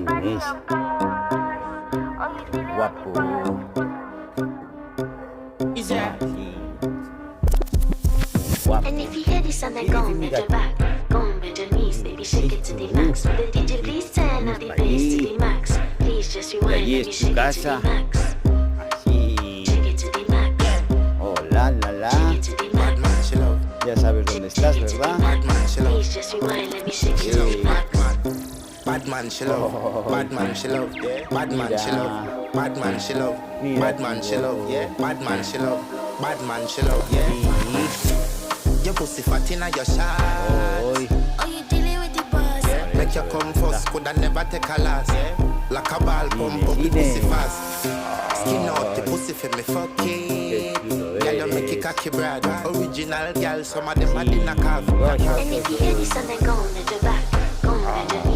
es guapo. Guapo. And if you hear this and they're gone, bend your back, go on, bend your knees, baby, shake it to the max. With the DJ, please turn up the bass to the max. Please just rewind, allí baby, es tu shake it to casa. the max. Así. Shake it to the max. Oh, la, la, la. Shake it to the max. Ya sabes dónde estás, ¿verdad? Please just rewind, let me shake it to the max. Bad man, she love. Bad man, she love. Bad man, she love. Bad man, she love. Bad man, she love. Yeah. Bad man, she love. Bad man, she love. Yeah. Your pussy fat inna your shot. Hoy. Oh, you dealing with the boss? Make you come first, coulda never take a last. Like a ball pump up the pussy fast. Skin out the pussy for me fuck it. Girl, you make it cocky brad. Original girl, some of them are in a calf. And if you hear this and they're gone, bend your back, go on, bend your